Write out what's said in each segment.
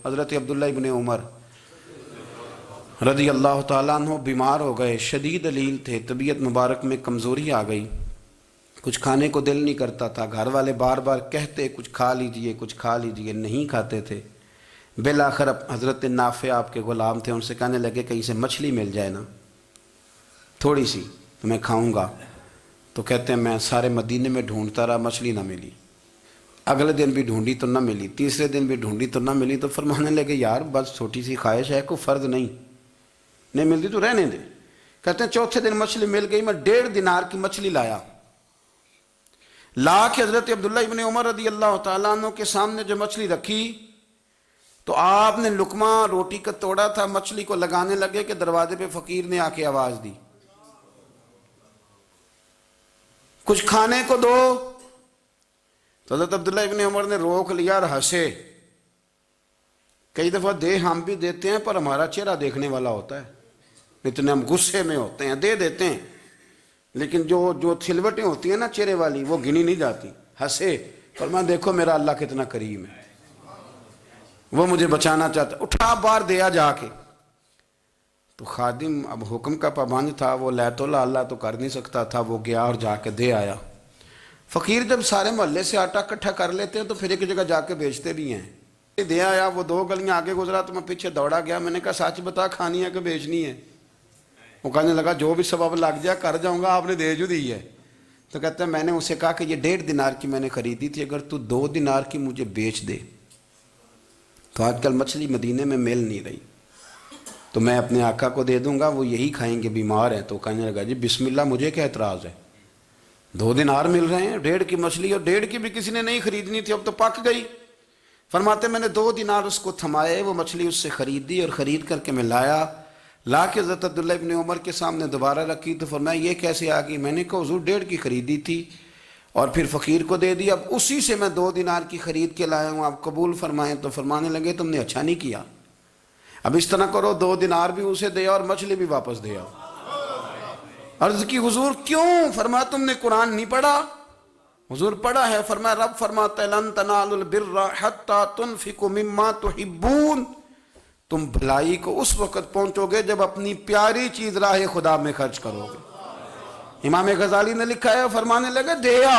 حضرت عبداللہ ابن عمر رضی اللہ تعالیٰ عنہ بیمار ہو گئے، شدید علیل تھے، طبیعت مبارک میں کمزوری آ گئی، کچھ کھانے کو دل نہیں کرتا تھا، گھر والے بار بار کہتے کچھ کھا لیجئے کچھ کھا لیجئے، نہیں کھاتے تھے۔ بالآخر حضرت نافع آپ کے غلام تھے، ان سے کہنے لگے کہیں سے مچھلی مل جائے نا تھوڑی سی تو میں کھاؤں گا۔ تو کہتے ہیں میں سارے مدینے میں ڈھونڈتا رہا، مچھلی نہ ملی، اگلے دن بھی ڈھونڈی تو نہ ملی، تیسرے دن بھی ڈھونڈی تو نہ ملی، تو فرمانے لگے یار بس چھوٹی سی خواہش ہے، کوئی فرض نہیں ملتی تو رہنے دے۔ کہتے ہیں چوتھے دن مچھلی مل گئی، میں 1.5 دینار کی مچھلی لایا، لا کے حضرت عبداللہ ابن عمر رضی اللہ تعالیٰ عنہ کے سامنے جو مچھلی رکھی تو آپ نے لقمہ روٹی کا توڑا تھا، مچھلی کو لگانے لگے کہ دروازے پہ فقیر نے آ کے آواز دی کچھ کھانے کو دو۔ تو حضرت عبداللہ ابن عمر نے روک لیا اور ہنسے۔ کئی دفعہ دے ہم بھی دیتے ہیں پر ہمارا چہرہ دیکھنے والا ہوتا ہے، اتنے ہم غصے میں ہوتے ہیں دے دیتے ہیں، لیکن جو تھلوٹیں ہوتی ہیں نا چہرے والی وہ گنی نہیں جاتی۔ ہنسے، فرمایا دیکھو میرا اللہ کتنا کریم ہے، وہ مجھے بچانا چاہتا، اٹھا بار دیا جا کے۔ تو خادم اب حکم کا پابند تھا، وہ لیت اللہ تو کر نہیں سکتا تھا، وہ گیا اور جا کے دے آیا۔ فقیر جب سارے محلے سے آٹا اکٹھا کر لیتے ہیں تو پھر ایک جگہ جا کے بیچتے بھی ہیں۔ دے آیا، وہ 2 گلیاں آگے گزرا تو میں پیچھے دوڑا گیا، میں نے کہا سچ بتا کھانی ہے کہ بیچنی ہے؟ وہ کہنے لگا جو بھی سبب لگ جائے کر جاؤں گا، آپ نے دے جو دی ہے۔ تو کہتا ہے میں نے اسے کہا کہ یہ 1.5 دینار کی میں نے خریدی تھی، اگر تو 2 دینار کی مجھے بیچ دے تو آج کل مچھلی مدینے میں مل نہیں رہی، تو میں اپنے آقا کو دے دوں گا، وہ یہی کھائیں گے، بیمار ہیں۔ تو کہنے لگا جی بسم اللہ، مجھے کیا اعتراض ہے، 2 دینار مل رہے ہیں، 1.5 کی مچھلی، اور 1.5 کی بھی کسی نے نہیں خریدنی تھی، اب تو پک گئی۔ فرماتے میں نے 2 دینار اس کو تھمائے، وہ مچھلی اس سے خریدی اور خرید کر کے میں لایا، لا کے حضرت عبداللہ ابن عمر کے سامنے دوبارہ رکھی۔ تو فرمایا یہ کیسے آ گئی؟ میں نے کہا حضور 1.5 کی خریدی تھی اور پھر فقیر کو دے دی، اب اسی سے میں 2 دینار کی خرید کے لایا ہوں، آپ قبول فرمائیں۔ تو فرمانے لگے تم نے اچھا نہیں کیا، اب اس طرح کرو 2 دینار بھی اسے دے اور مچھلی بھی واپس دے آؤ۔ عرض کی حضور کیوں؟ فرمایا تم نے قرآن نہیں پڑھا؟ حضور پڑھا ہے۔ فرمایا رب فرماتا ہے لن تنالوا البر حتی تنفقوا مما تحبون، تم بھلائی کو اس وقت پہنچو گے جب اپنی پیاری چیز راہ خدا میں خرچ کرو گے۔ امام غزالی نے لکھا ہے، فرمانے لگے دیا،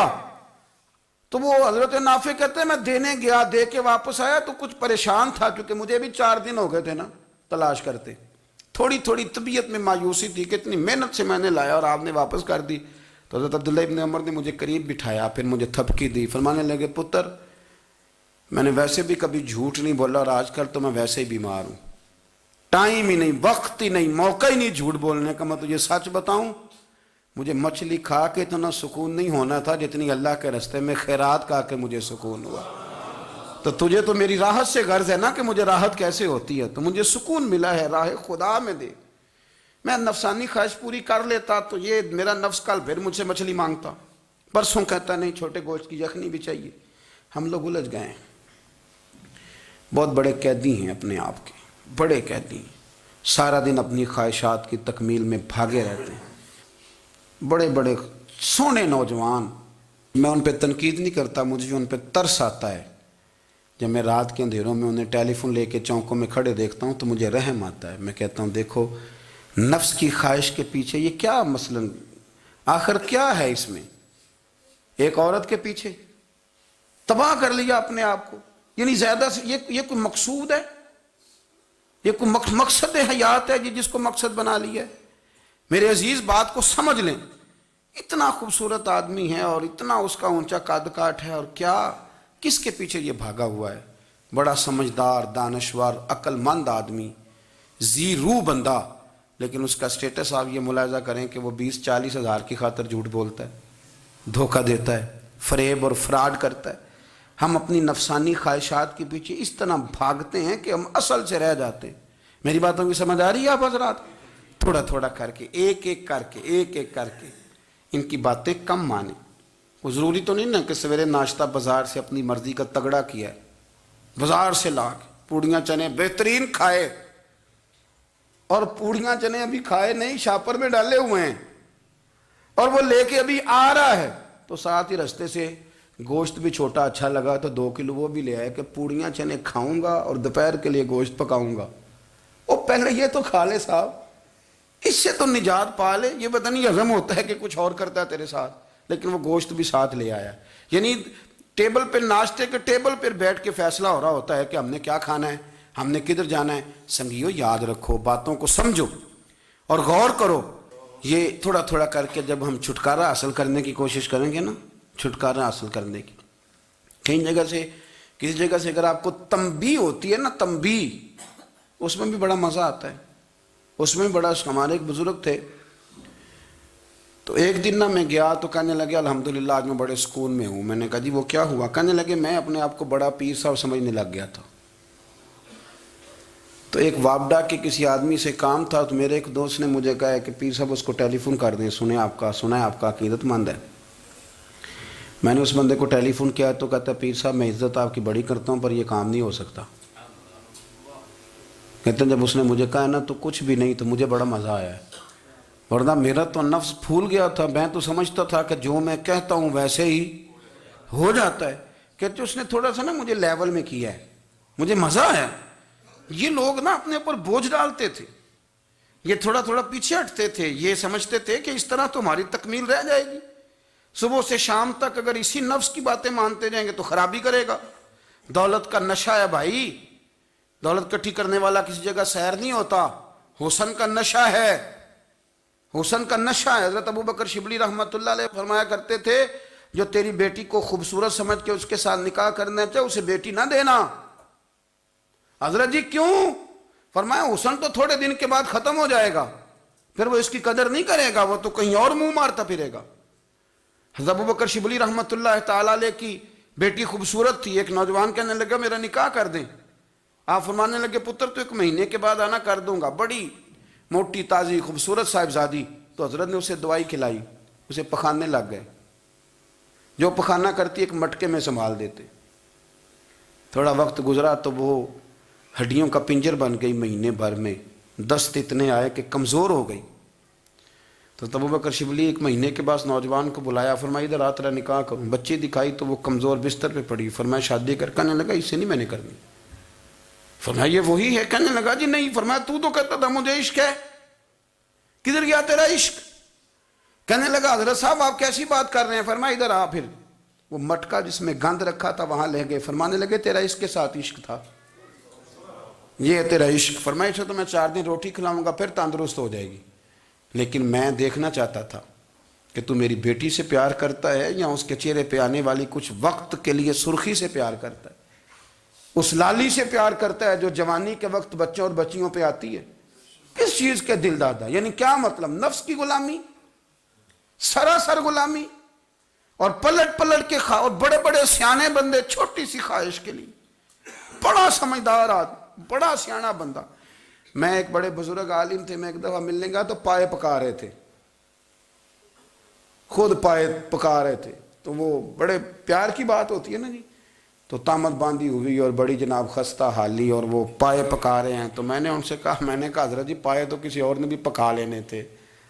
تو وہ حضرت نافع کہتے ہیں میں دینے گیا، دے کے واپس آیا تو کچھ پریشان تھا کیونکہ مجھے بھی 4 دن ہو گئے تھے نا تلاش کرتے، تھوڑی تھوڑی طبیعت میں مایوسی تھی کہ اتنی محنت سے میں نے لایا اور آپ نے واپس کر دی۔ تو حضرت عبداللہ ابن عمر نے مجھے قریب بٹھایا، پھر مجھے تھپکی دی، فرمانے لگے پتر میں نے ویسے بھی کبھی جھوٹ نہیں بولا اور آج کل تو میں ویسے ہی بیمار ہوں، ٹائم ہی نہیں، وقت ہی نہیں، موقع ہی نہیں جھوٹ بولنے کا۔ میں تجھے سچ بتاؤں، مجھے مچھلی کھا کے اتنا سکون نہیں ہونا تھا جتنی اللہ کے راستے میں خیرات کھا کے مجھے سکون ہوا۔ تو تجھے تو میری راحت سے غرض ہے نا کہ مجھے راحت کیسے ہوتی ہے، تو مجھے سکون ملا ہے راہ خدا میں دے۔ میں نفسانی خواہش پوری کر لیتا تو یہ میرا نفس کل پھر مجھ سے مچھلی مانگتا، پرسوں کہتا نہیں چھوٹے گوشت کی یخنی بھی چاہیے۔ ہم لوگ الجھ گئے ہیں، بہت بڑے قیدی ہیں اپنے آپ کے، بڑے قیدی ہیں، سارا دن اپنی خواہشات کی تکمیل میں بھاگے رہتے ہیں، بڑے بڑے سونے نوجوان۔ میں ان پہ تنقید نہیں کرتا، مجھے ان پہ ترس آتا ہے۔ جب میں رات کے اندھیروں میں انہیں ٹیلی فون لے کے چوکوں میں کھڑے دیکھتا ہوں تو مجھے رحم آتا ہے۔ میں کہتا ہوں دیکھو نفس کی خواہش کے پیچھے یہ کیا مثلاً آخر کیا ہے اس میں؟ ایک عورت کے پیچھے تباہ کر لیا اپنے آپ کو، یعنی زیادہ سے یہ کوئی مقصود ہے؟ یہ کوئی مقصد حیات ہے جس کو مقصد بنا لیا ہے؟ میرے عزیز بات کو سمجھ لیں، اتنا خوبصورت آدمی ہے اور اتنا اس کا اونچا قد کاٹ ہے، اور کیا کس کے پیچھے یہ بھاگا ہوا ہے؟ بڑا سمجھدار، دانشور، عقل مند آدمی، ذی روح بندہ، لیکن اس کا سٹیٹس آپ یہ ملاحظہ کریں کہ وہ 20-40 ہزار کی خاطر جھوٹ بولتا ہے، دھوکہ دیتا ہے، فریب اور فراڈ کرتا ہے۔ ہم اپنی نفسانی خواہشات کے پیچھے اس طرح بھاگتے ہیں کہ ہم اصل سے رہ جاتے ہیں۔ میری باتوں کی سمجھ آ رہی ہے آپ حضرات؟ تھوڑا تھوڑا کر کے، ایک ایک کر کے ان کی باتیں کم مانیں۔ وہ ضروری تو نہیں نا کہ سویرے ناشتہ بازار سے اپنی مرضی کا تگڑا کیا ہے، بازار سے لا کے پوڑیاں چنے بہترین کھائے، اور پوڑیاں چنے ابھی کھائے نہیں، شاپر میں ڈالے ہوئے ہیں، اور وہ لے کے ابھی آ رہا ہے تو ساتھ ہی رستے سے گوشت بھی چھوٹا اچھا لگا تو 2 کلو وہ بھی لے آئے کہ پوڑیاں چنے کھاؤں گا اور دوپہر کے لیے گوشت پکاؤں گا۔ او پہلے یہ تو کھا لے صاحب، اس سے تو نجات پا لے، یہ پتہ نہیں ہضم ہوتا ہے کہ کچھ اور کرتا ہے تیرے ساتھ، لیکن وہ گوشت بھی ساتھ لے آیا۔ یعنی ٹیبل پہ، ناشتے کے ٹیبل پر بیٹھ کے فیصلہ ہو رہا ہوتا ہے کہ ہم نے کیا کھانا ہے، ہم نے کدھر جانا ہے۔ سنگیو یاد رکھو، باتوں کو سمجھو اور غور کرو۔ یہ تھوڑا تھوڑا کر کے جب ہم چھٹکارا حاصل کرنے کی کوشش کریں گے نا، چھٹکارا حاصل کرنے کی، کہیں جگہ سے، کسی جگہ سے اگر آپ کو تنبیہ ہوتی ہے نا، تنبیہ، اس میں بھی بڑا مزہ آتا ہے، اس میں بڑا۔ ہمارے ایک بزرگ تھے، تو ایک دن نا میں گیا تو کہنے لگے الحمدللہ آج میں بڑے سکون میں ہوں۔ میں نے کہا جی وہ کیا ہوا؟ کہنے لگے میں اپنے آپ کو بڑا پیر صاحب سمجھنے لگ گیا تھا۔ تو ایک وابڈا کے کسی آدمی سے کام تھا، تو میرے ایک دوست نے مجھے کہا ہے کہ پیر صاحب اس کو ٹیلی فون کر دیں، سنا ہے آپ کا عقیدت مند ہے۔ میں نے اس بندے کو ٹیلی فون کیا تو کہتا ہے پیر صاحب میں عزت آپ کی بڑی کرتا ہوں پر یہ کام نہیں ہو سکتا۔ کہتے ہیں جب اس نے مجھے کہا ہے نا تو کچھ بھی نہیں، تو مجھے بڑا مزہ آیا ہے، ورنہ میرا تو نفس پھول گیا تھا۔ میں تو سمجھتا تھا کہ جو میں کہتا ہوں ویسے ہی ہو جاتا ہے۔ کہتے اس نے تھوڑا سا نا مجھے لیول میں کیا ہے، مجھے مزہ آیا۔ یہ لوگ نا اپنے اوپر بوجھ ڈالتے تھے، یہ تھوڑا تھوڑا پیچھے ہٹتے تھے، یہ سمجھتے تھے کہ اس طرح تو ہماری تکمیل رہ جائے گی۔ صبح سے شام تک اگر اسی نفس کی باتیں مانتے جائیں گے تو خرابی کرے گا۔ دولت کا نشہ ہے بھائی، دولت کٹھی کرنے والا کسی جگہ سیر نہیں ہوتا، حسن کا نشہ ہے، حسن کا نشہ ہے۔ حضرت ابوبکر شبلی رحمۃ اللہ علیہ فرمایا کرتے تھے جو تیری بیٹی کو خوبصورت سمجھ کے اس کے ساتھ نکاح کرنا چاہے اسے بیٹی نہ دینا۔ حضرت جی کیوں؟ فرمایا حسن تو تھوڑے دن کے بعد ختم ہو جائے گا، پھر وہ اس کی قدر نہیں کرے گا، وہ تو کہیں اور منہ مارتا پھرے گا۔ حضرت ابوبکر شبلی رحمۃ اللہ تعالی علیہ کی بیٹی خوبصورت تھی، ایک نوجوان کہنے لگا میرا نکاح کر دیں۔ آپ فرمانے لگے پتر تو 1 مہینے کے بعد آنا، کر دوں گا۔ بڑی موٹی تازی خوبصورت صاحبزادی، تو حضرت نے اسے دوائی کھلائی، اسے پخانے لگ گئے۔ جو پخانہ کرتی ایک مٹکے میں سنبھال دیتے۔ تھوڑا وقت گزرا تو وہ ہڈیوں کا پنجر بن گئی، مہینے بھر میں دست اتنے آئے کہ کمزور ہو گئی۔ تو ابوبکر شبلی 1 مہینے کے بعد نوجوان کو بلایا، فرمایا ادھر آ تیرا نکاح کروں۔ بچی دکھائی تو وہ کمزور بستر پہ پڑی، فرمایا شادی کر۔ کہنے لگا اس سے نہیں میں نے کرنی۔ فرمایا یہ وہی ہے؟ کہنے لگا جی نہیں۔ فرمایا تو کہتا تھا مجھے عشق ہے، کدھر گیا تیرا عشق؟ کہنے لگا حضرت صاحب آپ کیسی بات کر رہے ہیں؟ فرمایا ادھر آ۔ پھر وہ مٹکا جس میں گند رکھا تھا وہاں لے گئے، فرمانے لگے تیرا اس کے ساتھ عشق تھا، یہ ہے تیرا عشق۔ فرمایا اسے تو میں 4 دن روٹی کھلاؤں گا پھر تندرست ہو جائے گی، لیکن میں دیکھنا چاہتا تھا کہ تو میری بیٹی سے پیار کرتا ہے یا اس کے چہرے پہ آنے والی کچھ وقت کے لیے سرخی سے پیار کرتا ہے، اس لالی سے پیار کرتا ہے جو جوانی کے وقت بچوں اور بچیوں پہ آتی ہے۔ کس چیز کے دل دادا؟ یعنی کیا مطلب؟ نفس کی غلامی، سراسر غلامی، اور پلٹ پلٹ کے اور بڑے بڑے سیانے بندے چھوٹی سی خواہش کے لیے، بڑا سمجھدار آدمی، بڑا سیانا بندہ۔ میں ایک بڑے بزرگ عالم تھے، میں ایک دفعہ ملنے گا تو پائے پکا رہے تھے، خود پائے پکا رہے تھے، تو وہ بڑے پیار کی بات ہوتی ہے نا جی، تو تامت باندھی ہوئی اور بڑی جناب خستہ حالی، اور وہ پائے پکا رہے ہیں۔ تو میں نے ان سے کہا، میں نے کہا حضرت جی پائے تو کسی اور نے بھی پکا لینے تھے،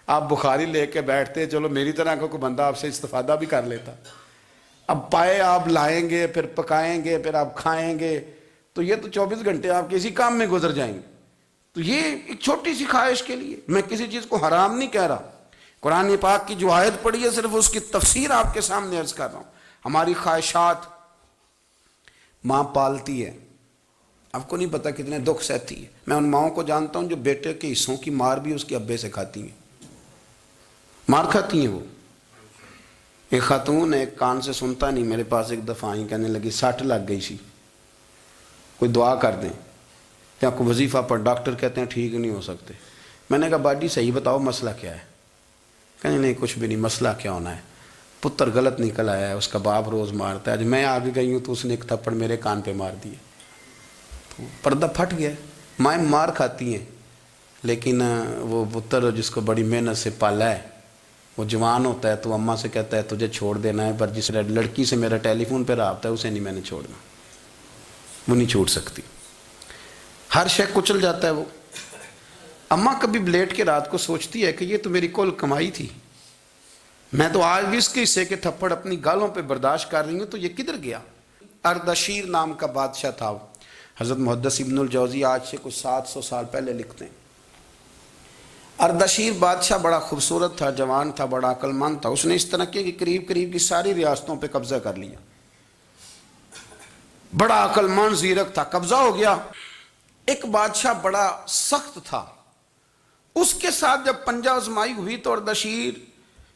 آپ بخاری لے کے بیٹھتے، چلو میری طرح کا کوئی بندہ آپ سے استفادہ بھی کر لیتا۔ اب پائے آپ لائیں گے، پھر پکائیں گے، پھر آپ کھائیں گے، تو یہ تو 24 گھنٹے آپ کسی کام میں گزر جائیں گے۔ تو یہ ایک چھوٹی سی خواہش کے لیے، میں کسی چیز کو حرام نہیں کہہ رہا، قرآن پاک کی جو آیت پڑھی ہے صرف اس کی تفسیر آپ کے سامنے عرض کر رہا ہوں۔ ہماری خواہشات ماں پالتی ہے، آپ کو نہیں پتا کتنے دکھ سہتی ہے۔ میں ان ماؤں کو جانتا ہوں جو بیٹے کے حصوں کی مار بھی اس کے ابے سے کھاتی ہیں، مار کھاتی ہیں وہ۔ ایک خاتون ایک کان سے سنتا نہیں، میرے پاس ایک دفعہ آئی، کہنے لگی 60 لگ گئی سی، کوئی دعا کر دیں یا کوئی وظیفہ پر، ڈاکٹر کہتے ہیں ٹھیک نہیں ہو سکتے۔ میں نے کہا باجی صحیح بتاؤ مسئلہ کیا ہے؟ کہنے نہیں کچھ بھی نہیں، مسئلہ کیا ہونا ہے، پتر غلط نکل آیا ہے، اس کا باپ روز مارتا ہے، آج میں آگے گئی ہوں تو اس نے ایک تھپڑ میرے کان پہ مار دیے، تو پردہ پھٹ گیا۔ مائیں مار کھاتی ہیں، لیکن وہ پتر جس کو بڑی محنت سے پالا ہے وہ جوان ہوتا ہے تو اماں سے کہتا ہے تجھے چھوڑ دینا ہے، پر جس لڑکی سے میرا ٹیلی فون پہ رابطہ ہے اسے نہیں میں نے چھوڑنا، وہ نہیں چھوڑ سکتی، ہر شے کچل جاتا ہے وہ۔ اماں کبھی لیٹ کے رات کو سوچتی ہے کہ یہ تو میری کل کمائی تھی، میں تو آج بھی اس کے حصے کے تھپڑ اپنی گالوں پہ برداشت کر رہی ہوں، تو یہ کدھر گیا؟ اردشیر نام کا بادشاہ تھا، حضرت محدث ابن الجوزی آج سے کچھ 700 سال پہلے لکھتے ہیں۔ اردشیر بادشاہ بڑا خوبصورت تھا، جوان تھا، بڑا عقل مند تھا۔ اس نے اس طرح کیا کہ قریب کی ساری ریاستوں پہ قبضہ کر لیا۔ بڑا عقل مند زیرک تھا، قبضہ ہو گیا۔ ایک بادشاہ بڑا سخت تھا، اس کے ساتھ جب پنجہ آزمائی ہوئی تو اردشیر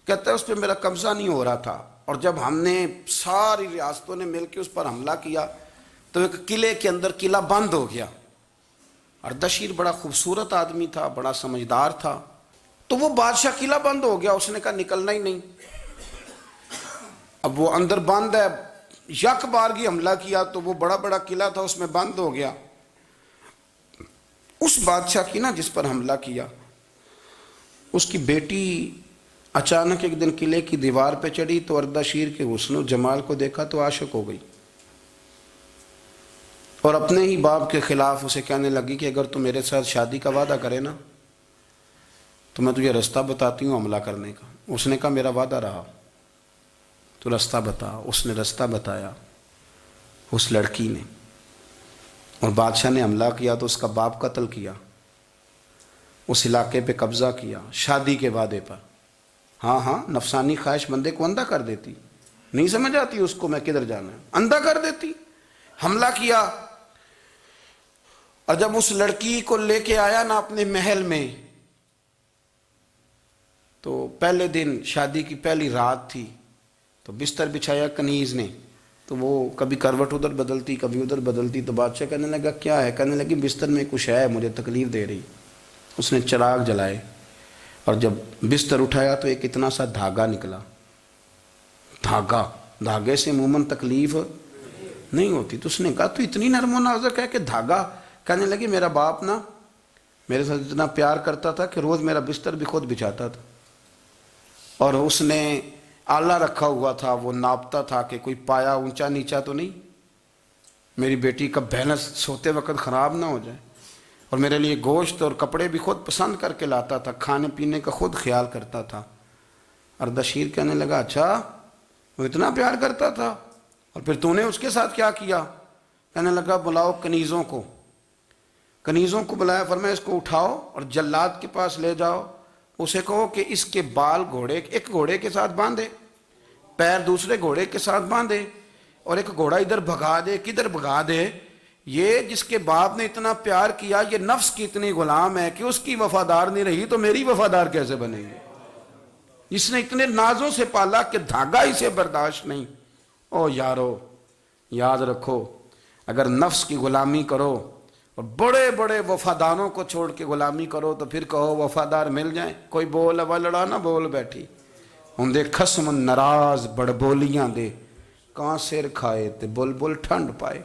کہتا ہے اس پہ میرا قبضہ نہیں ہو رہا تھا، اور جب ہم نے ساری ریاستوں نے مل کے اس پر حملہ کیا تو ایک قلعے کے اندر قلعہ بند ہو گیا۔ اردشیر بڑا خوبصورت آدمی تھا، بڑا سمجھدار تھا، تو وہ بادشاہ قلعہ بند ہو گیا، اس نے کہا نکلنا ہی نہیں۔ اب وہ اندر بند ہے، یک بارگی حملہ کیا تو وہ بڑا قلعہ تھا، اس میں بند ہو گیا۔ اس بادشاہ کی نا جس پر حملہ کیا، اس کی بیٹی اچانک ایک دن قلعے کی دیوار پہ چڑھی تو اردشیر کے حسن و جمال کو دیکھا تو عاشق ہو گئی، اور اپنے ہی باپ کے خلاف اسے کہنے لگی کہ اگر تو میرے ساتھ شادی کا وعدہ کرے نا تو میں تجھے رستہ بتاتی ہوں حملہ کرنے کا۔ اس نے کہا میرا وعدہ رہا، تو رستہ بتا۔ اس نے رستہ بتایا اس لڑکی نے، اور بادشاہ نے حملہ کیا تو اس کا باپ قتل کیا، اس علاقے پہ قبضہ کیا شادی کے وعدے پر۔ ہاں نفسانی خواہش بندے کو اندھا کر دیتی، نہیں سمجھ آتی اس کو میں کدھر جانا ہے، اندھا کر دیتی۔ حملہ کیا، اور جب اس لڑکی کو لے کے آیا نا اپنے محل میں، تو پہلے دن شادی کی پہلی رات تھی، تو بستر بچھایا کنیز نے، تو وہ کبھی کروٹ ادھر بدلتی کبھی ادھر بدلتی، تو بادشاہ کہنے لگا کیا ہے؟ کہنے لگی بستر میں کچھ ہے، مجھے تکلیف دے رہی۔ اس نے چراغ جلائے، اور جب بستر اٹھایا تو ایک اتنا سا دھاگا نکلا۔ دھاگے سے عموماً تکلیف نہیں ہوتی، تو اس نے کہا تو اتنی نرم و نازک ہے کہ دھاگا؟ کہنے لگی میرا باپ نا میرے ساتھ اتنا پیار کرتا تھا کہ روز میرا بستر بھی خود بچھاتا تھا، اور اس نے آلہ رکھا ہوا تھا، وہ ناپتا تھا کہ کوئی پایا اونچا نیچا تو نہیں، میری بیٹی کا بیلنس سوتے وقت خراب نہ ہو جائے، اور میرے لیے گوشت اور کپڑے بھی خود پسند کر کے لاتا تھا، کھانے پینے کا خود خیال کرتا تھا۔ اردشیر کہنے لگا اچھا وہ اتنا پیار کرتا تھا، اور پھر تو نے اس کے ساتھ کیا کیا؟ کہنے لگا بلاؤ کنیزوں کو بلایا، فرمایا اس کو اٹھاؤ اور جلاد کے پاس لے جاؤ، اسے کہو کہ اس کے بال ایک گھوڑے کے ساتھ باندھے، پیر دوسرے گھوڑے کے ساتھ باندھے، اور ایک گھوڑا ادھر بھگا دے، کدھر بھگا دے، یہ جس کے باپ نے اتنا پیار کیا یہ نفس کی اتنی غلام ہے کہ اس کی وفادار نہیں رہی تو میری وفادار کیسے بنے گی؟ اس نے اتنے نازوں سے پالا کہ دھاگا اسے برداشت نہیں۔ او یارو یاد رکھو، اگر نفس کی غلامی کرو اور بڑے بڑے وفاداروں کو چھوڑ کے غلامی کرو تو پھر کہو وفادار مل جائیں، کوئی بول اب لڑا نہ بول بیٹھی ہوں دے خسم ناراض بڑ بولیاں دے، کہاں سر کھائے تے بلبل ٹھنڈ پائے،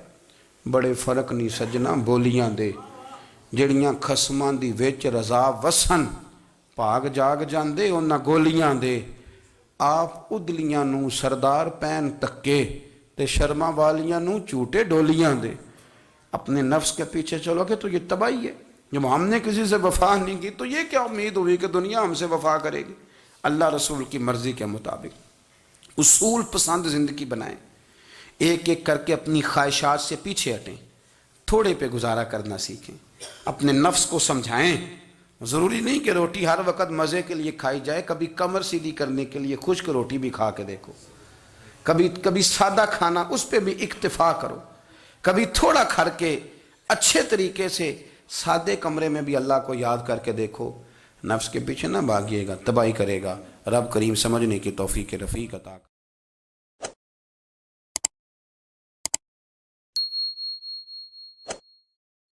بڑے فرق نہیں سجنا بولیاں دے، جڑیاں خسماں دی وچ رضا وسن، بھاگ جاگ جاندے انہاں گولیاں دے، آپ ادلیاں نو سردار پین تکے تے شرما والیاں نو چوٹے ڈولیاں دے۔ اپنے نفس کے پیچھے چلو گے تو یہ تباہی ہے۔ جب ہم نے کسی سے وفا نہیں کی تو یہ کیا امید ہوئی کہ دنیا ہم سے وفا کرے گی؟ اللہ رسول کی مرضی کے مطابق اصول پسند زندگی بنائیں، ایک ایک کر کے اپنی خواہشات سے پیچھے ہٹیں، تھوڑے پہ گزارا کرنا سیکھیں، اپنے نفس کو سمجھائیں۔ ضروری نہیں کہ روٹی ہر وقت مزے کے لیے کھائی جائے، کبھی کمر سیدھی کرنے کے لیے خشک روٹی بھی کھا کے دیکھو، کبھی سادہ کھانا اس پہ بھی اکتفا کرو، کبھی تھوڑا کھر کے اچھے طریقے سے سادے کمرے میں بھی اللہ کو یاد کر کے دیکھو۔ نفس کے پیچھے نہ بھاگیے گا، تباہی کرے گا۔ رب کریم سمجھنے کی توفیق رفیق عطا